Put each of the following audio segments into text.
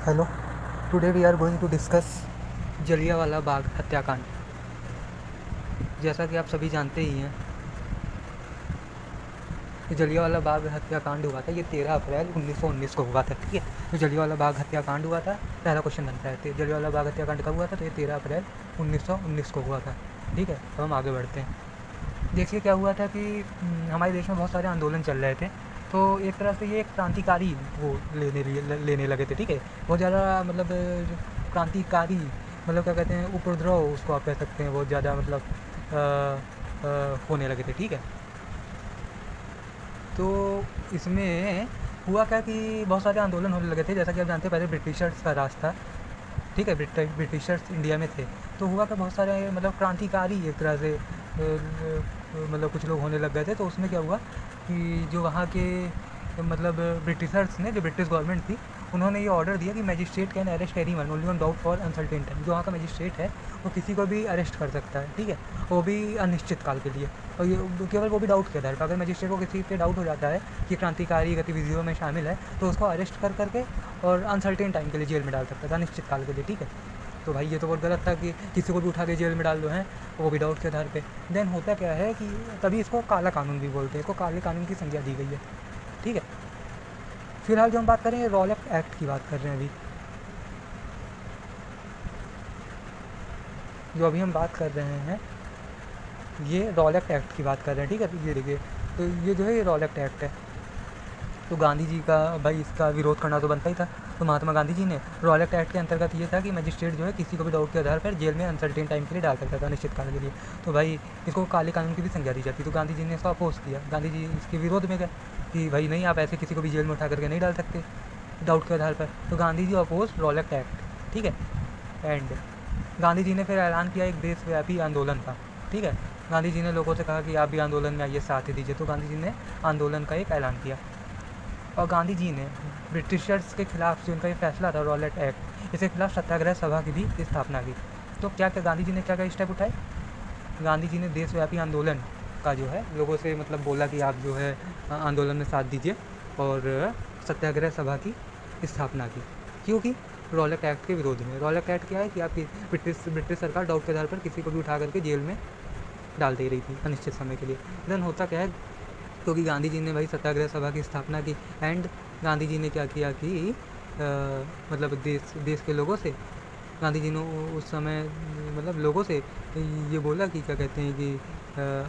Hello, today we are going to discuss Jallianwala Bagh हत्याकांड। जैसा कि आप सभी जानते ही हैं कि जलियांवाला बाग हत्याकांड हुआ था, ये 13 अप्रैल 1919 को हुआ था। ठीक है, तो जलियांवाला बाग हत्याकांड हुआ था। पहला क्वेश्चन बनता है, जलियांवाला बाग हत्याकांड कब हुआ था? तो ये 13 अप्रैल 1919 को हुआ था। ठीक है, तो हम आगे बढ़ते हैं। देखिए क्या हुआ था कि हमारे देश में बहुत सारे आंदोलन चल रहे थे, तो एक तरह से ये एक क्रांतिकारी वो लेने लगे थे। ठीक है, बहुत ज़्यादा मतलब क्रांतिकारी, मतलब क्या कहते हैं, उपद्रव उसको आप कह सकते हैं, बहुत ज़्यादा मतलब होने लगे थे। ठीक है, तो इसमें हुआ क्या कि बहुत सारे आंदोलन होने लगे थे। जैसा कि आप जानते हैं, पहले ब्रिटिशर्स का राज था। ठीक है, ब्रिटिशर्स इंडिया में थे, तो हुआ क्या बहुत सारे मतलब क्रांतिकारी एक तरह से मतलब कुछ लोग होने लग गए थे। तो उसमें क्या हुआ कि जो वहाँ के मतलब ब्रिटिशर्स ने, जो ब्रिटिश गवर्नमेंट थी, उन्होंने ये ऑर्डर दिया कि magistrate can arrest anyone only on doubt for uncertain time. जो वहाँ का मैजिस्ट्रेट है वो किसी को भी अरेस्ट कर सकता है। ठीक है, वो भी अनिश्चित काल के लिए, और ये केवल वो भी डाउट के आधार पर। अगर मैजिस्ट्रेट को किसी पे डाउट हो जाता है कि क्रांतिकारी गतिविधियों में शामिल है, तो उसको अरेस्ट कर करके और अनसर्टेन टाइम के लिए जेल में डाल सकता था, अनिश्चित काल के लिए। ठीक है, तो भाई ये तो बहुत गलत था कि किसी को भी उठा के जेल में डाल दो, हैं, वो भी डाउट के आधार पे। देन होता क्या है कि तभी इसको काला कानून भी बोलते हैं, इसको काले कानून की संज्ञा दी गई है। ठीक है, फिलहाल जो हम बात कर रहे हैं रॉलेट एक्ट की बात कर रहे हैं अभी। जो अभी हम बात कर रहे हैं ये रॉलेट एक्ट की बात कर रहे हैं। ठीक है, तो ये देखिए, तो ये जो है ये रॉलेट एक्ट है। तो गांधी जी का भाई इसका विरोध करना तो बनता ही था। तो महात्मा गांधी जी ने रॉलेट एक्ट के अंतर्गत ये था कि मजिस्ट्रेट जो है किसी को भी डाउट के आधार पर जेल में अनसर्टेन टाइम के लिए डाल सकता था, अनिश्चित काल के लिए। तो भाई इसको काले कानून की भी संज्ञा दी जाती। तो गांधी जी ने इसका अपोज किया, गांधी जी इसके विरोध में गए कि भाई नहीं, आप ऐसे किसी को भी जेल में उठा करके नहीं डाल सकते डाउट के आधार पर। तो Gandhi ji oppose Rowlatt act. ठीक है, एंड गांधी जी ने फिर ऐलान किया एक देशव्यापी आंदोलन का। ठीक है, गांधी जी ने लोगों से कहा कि आप भी आंदोलन में आइए, साथ दीजिए। तो गांधी जी ने आंदोलन का एक ऐलान किया, और गांधी जी ने ब्रिटिशर्स के खिलाफ जो उनका ये फैसला था रॉलेट एक्ट, इसके खिलाफ सत्याग्रह सभा की भी स्थापना की। तो क्या क्या गांधी जी ने क्या क्या स्टेप उठाए? गांधी जी ने देशव्यापी आंदोलन का जो है लोगों से मतलब बोला कि आप जो है आंदोलन में साथ दीजिए, और सत्याग्रह सभा की स्थापना की। क्योंकि रॉलेट एक्ट के विरोध में। रॉलेट एक्ट क्या है कि आपकी ब्रिटिश सरकार डाउट के आधार पर किसी को भी उठा करके जेल में डाल दे रही थी अनिश्चित समय के लिए। देन होता क्या है, क्योंकि गांधी जी ने भाई सत्याग्रह सभा की स्थापना की, एंड गांधी जी ने क्या किया कि मतलब देश के लोगों से, गांधी जी ने उस समय मतलब लोगों से ये बोला कि क्या कहते हैं कि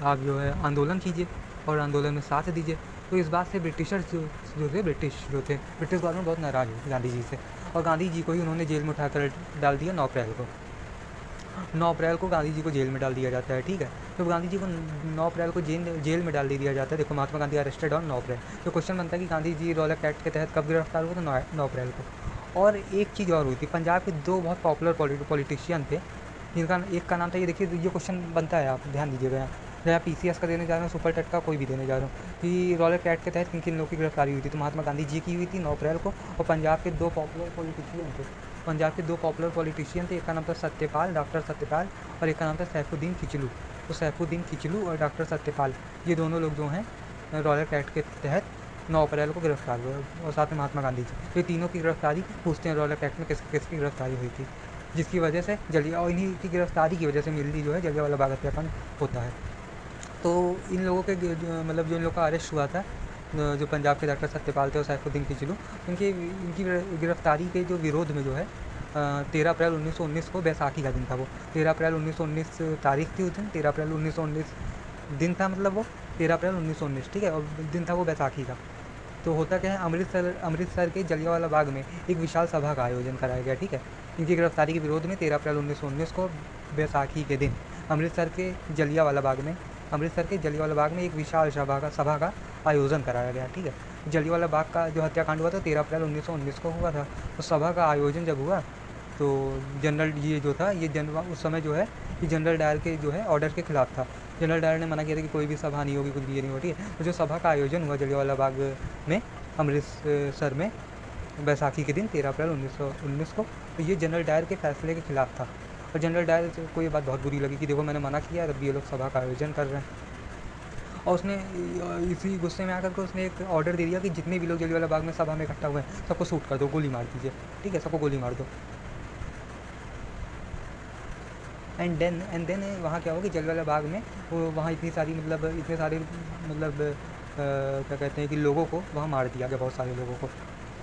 आप जो है आंदोलन कीजिए और आंदोलन में साथ दीजिए। तो इस बात से ब्रिटिशर्स जो थे ब्रिटिश गवर्नमेंट बहुत नाराज़ हुई गांधी जी से, और गांधी जी को ही उन्होंने जेल में उठाकर डाल दिया 9 अप्रैल को। 9 अप्रैल को गांधी जी को जेल में डाल दिया जाता है। ठीक है, तो गांधी जी को 9 अप्रैल को जेल में डाल दिया जाता है। देखो, महात्मा गांधी अरेस्टेड ऑन 9 अप्रैल। तो क्वेश्चन बनता है कि गांधी जी रॉलेट एक्ट के तहत कब गिरफ्तार हुए? तो 9 अप्रैल को। और एक चीज़ और हुई थी, पंजाब के 2 बहुत पॉपुलर पॉलिटिशियन थे, जिनका एक का नाम था, ये देखिए ये क्वेश्चन बनता है, आप ध्यान दीजिएगा यहाँ, चाहे PCS का देने जा रहा हूँ, सुपर टेट का कोई भी देने जा रहा हूँ, कि रॉलेट एक्ट के तहत किन किन लोगों की गिरफ्तारी हुई थी। तो महात्मा गांधी जी की हुई थी 9 अप्रैल को, और पंजाब के 2 पॉपुलर पॉलिटिशियन थे। एक का नाम था सत्यपाल, डॉक्टर सत्यपाल, और एक का नाम था सैफुद्दीन खिचलू। तो सैफुद्दीन खिचलू और डॉक्टर सत्यपाल, ये दोनों लोग जो हैं रॉलेट एक्ट के तहत 9 अप्रैल को गिरफ्तार हुए, और साथ में महात्मा गांधी जी। तो ये तीनों की गिरफ्तारी पूछते हैं रॉलेट एक्ट में किसकी गिरफ्तारी हुई थी, जिसकी वजह से और इन्हीं की गिरफ्तारी की वजह से मिलती जो है जलियांवाला बाग हत्याकांड होता है। तो इन लोगों के मतलब जो इन लोगों का अरेस्ट हुआ था, जो पंजाब के डॉक्टर सत्यपाल थे और सैफुद्दीन खिचलू, इनकी गिरफ्तारी के जो विरोध में जो है 13 अप्रैल 1919 को, बैसाखी का दिन था वो, 13 अप्रैल 1919 तारीख थी उस दिन, 13 अप्रैल 1919 दिन था, मतलब वो 13 अप्रैल 1919। ठीक है, और दिन था वो बैसाखी का। तो होता क्या है, अमृतसर के जलियांवाला बाग में एक विशाल सभा का आयोजन कराया गया। ठीक है, इनकी गिरफ्तारी के विरोध में 13 अप्रैल 1919 को बैसाखी के दिन अमृतसर के जलियांवाला बाग में एक विशाल सभा का आयोजन कराया गया। ठीक है, जलियांवाला बाग का जो हत्याकांड हुआ था 13 अप्रैल 1919 को हुआ था। तो सभा का आयोजन जब हुआ, तो जनरल ये जो था, ये उस समय जो है कि जनरल डायर के जो है ऑर्डर के खिलाफ था। जनरल डायर ने मना किया था कि कोई भी सभा नहीं होगी, कुछ भी नहीं होगी। तो जो सभा का आयोजन हुआ जलियांवाला बाग में, अमृतसर में, बैसाखी के दिन 13 अप्रैल 1919 को, तो ये जनरल डायर के फैसले के खिलाफ था। और जनरल डायर को ये बात बहुत बुरी लगी कि देखो, मैंने मना किया, तब भी ये लोग सभा का आयोजन कर रहे हैं। और उसने इसी गुस्से में आकर के उसने एक ऑर्डर दे दिया कि जितने भी लोग जलियांवाला बाग में सभा में इकट्ठा हुए हैं सबको शूट कर दो, गोली मार दीजिए, ठीक है, सबको गोली मार दो। एंड देन वहाँ क्या हो कि जलियांवाला बाग में वो वहाँ इतने सारे क्या कहते हैं कि लोगों को वहाँ मार दिया गया, बहुत सारे लोगों को,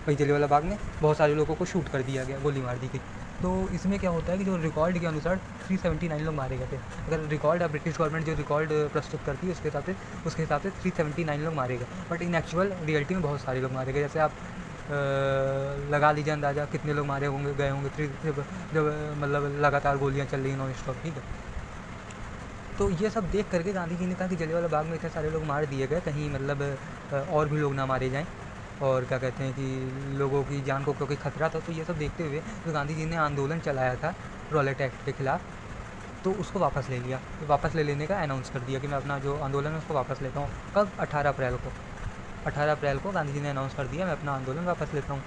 वही जलियांवाला बाग में बहुत सारे लोगों को शूट कर दिया गया, गोली मार दी गई। तो इसमें क्या होता है कि जो रिकॉर्ड के अनुसार 379 लोग मारे गए थे। अगर रिकॉर्ड है, ब्रिटिश गवर्नमेंट जो रिकॉर्ड प्रस्तुत करती है उसके हिसाब से 379 लोग मारे गए, बट इन एक्चुअल रियलिटी में बहुत सारे लोग मारे गए। जैसे आप लगा लीजिए अंदाज़ा कितने लोग मारे होंगे, गए होंगे, जब मतलब लगातार गोलियाँ चल रही हैं नॉन स्टॉप, ठीक है। तो ये सब देख करके गांधी जी ने कहा कि जलियांवाला बाग में इतने सारे लोग मार दिए गए, कहीं मतलब और भी लोग ना मारे जाएं, और क्या कहते हैं कि लोगों की जान को क्योंकि खतरा था। तो ये सब देखते हुए जो गांधी जी ने आंदोलन चलाया था रॉलेट एक्ट के खिलाफ, तो उसको वापस ले लिया, वापस ले लेने का अनाउंस कर दिया कि मैं अपना जो आंदोलन है उसको वापस लेता हूँ। कब? 18 अप्रैल को गांधी जी ने अनाउंस कर दिया मैं अपना आंदोलन वापस लेता हूँ।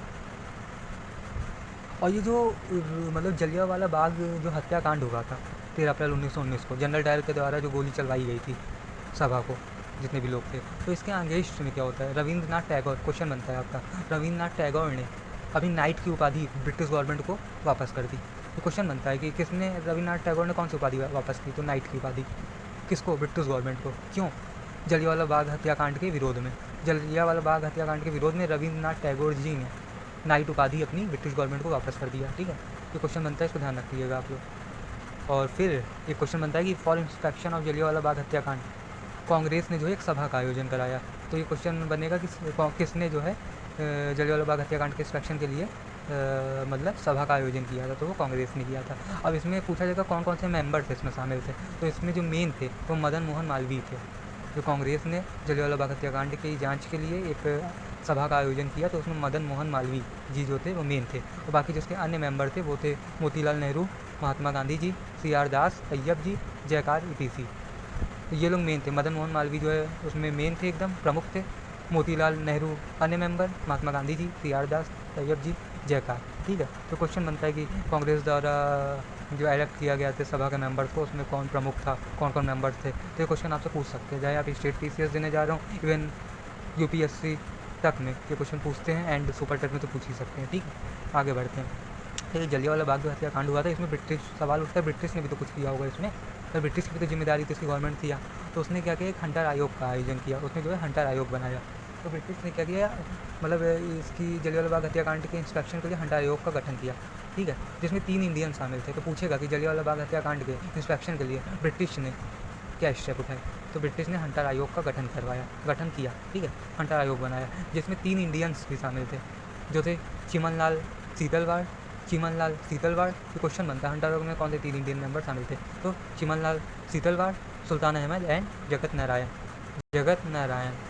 और ये जो मतलब जलियांवाला बाग जो हत्याकांड हुआ था 13 अप्रैल 1919 को जनरल डायर के द्वारा जो गोली चलवाई गई थी सभा को, जितने भी लोग थे, तो इसके अगेंस्ट में क्या होता है? रविंद्रनाथ टैगोर, क्वेश्चन बनता है आपका, रविंद्रनाथ टैगोर ने अभी नाइट की उपाधि ब्रिटिश गवर्नमेंट को वापस कर दी। तो क्वेश्चन बनता है कि किसने, रविंद्रनाथ टैगोर ने कौन सी उपाधि वापस की? तो नाइट की उपाधि। किसको? ब्रिटिश गवर्नमेंट को। क्यों? जलियांवाला बाग हत्याकांड के विरोध में। जलियांवाला बाग हत्याकांड के विरोध में रविंद्रनाथ टैगोर जी ने नाइट उपाधि अपनी ब्रिटिश गवर्नमेंट को वापस कर दिया, ठीक है। ये क्वेश्चन बनता है, इसको ध्यान रखिएगा आप लोग। और फिर एक क्वेश्चन बनता है कि for inspection of Jallianwala Bagh हत्याकांड कांग्रेस ने जो है एक सभा का आयोजन कराया। तो ये क्वेश्चन बनेगा कि किसने जो है जलियांवाला बाग हत्याकांड के इंस्पेक्शन के लिए मतलब सभा का आयोजन किया था? तो वो कांग्रेस ने किया था। अब इसमें पूछा जाएगा कौन कौन से मेंबर थे इसमें शामिल थे। तो इसमें जो मेन थे वो मदन मोहन मालवीय थे। जो कांग्रेस ने जलियांवाला बाग हत्याकांड की जांच के लिए एक सभा का आयोजन किया, तो उसमें मदन मोहन मालवीय जी जो थे वो मेन थे। और बाकी जिसके अन्य मेंबर थे वो थे मोतीलाल नेहरू, महात्मा गांधी जी, CR दास, तैयब जी, जयकार, ETC। तो ये लोग मेन थे। मदन मोहन मालवीय जो है उसमें मेन थे, एकदम प्रमुख थे। मोतीलाल नेहरू अन्य मेंबर, महात्मा गांधी जी, CR दास, तैयब जी, जयकार, ठीक है। तो क्वेश्चन बनता है कि कांग्रेस द्वारा जो इलेक्ट किया गया थे सभा के मेंबर्स को, उसमें कौन प्रमुख था, कौन कौन मेंबर्स थे? तो ये क्वेश्चन आपसे पूछ सकते हैं, चाहे आप स्टेट PCS देने जा रहे हो, इवन UPSC तक में ये क्वेश्चन पूछते हैं, एंड सुपर टेट में तो पूछ ही सकते हैं, ठीक है। आगे बढ़ते हैं। तो जलियांवाला बाग जो हत्याकांड हुआ था, इसमें ब्रिटिश, सवाल उठता है ब्रिटिश ने भी तो कुछ किया होगा इसमें, तो ब्रिटिश की भी तो जिम्मेदारी थी, इसकी गवर्नमेंट थी। तो उसने क्या किया, एक हंटर आयोग का आयोजन किया, उसने जो है हंटर आयोग बनाया। तो ब्रिटिश ने क्या किया, मतलब इसकी जलियांवाला बाग हत्याकांड के इंस्पेक्शन के लिए हंटर आयोग का गठन किया, ठीक है, जिसमें 3 इंडियन शामिल थे। तो पूछेगा कि जलियांवाला बाग हत्याकांड के इंस्पेक्शन के लिए ब्रिटिश ने क्या स्टेप उठाए? तो ब्रिटिश ने हंटर आयोग का गठन किया, ठीक है, हंटर आयोग बनाया, जिसमें 3 इंडियंस भी शामिल थे, जो थे चिमनलाल सीतलवाड़। ये क्वेश्चन बनता है हंटर आयोग में कौन से 3 इंडियन मेंबर शामिल थे? तो चिमनलाल सीतलवाड़, सुल्तान अहमद एंड जगत नारायण।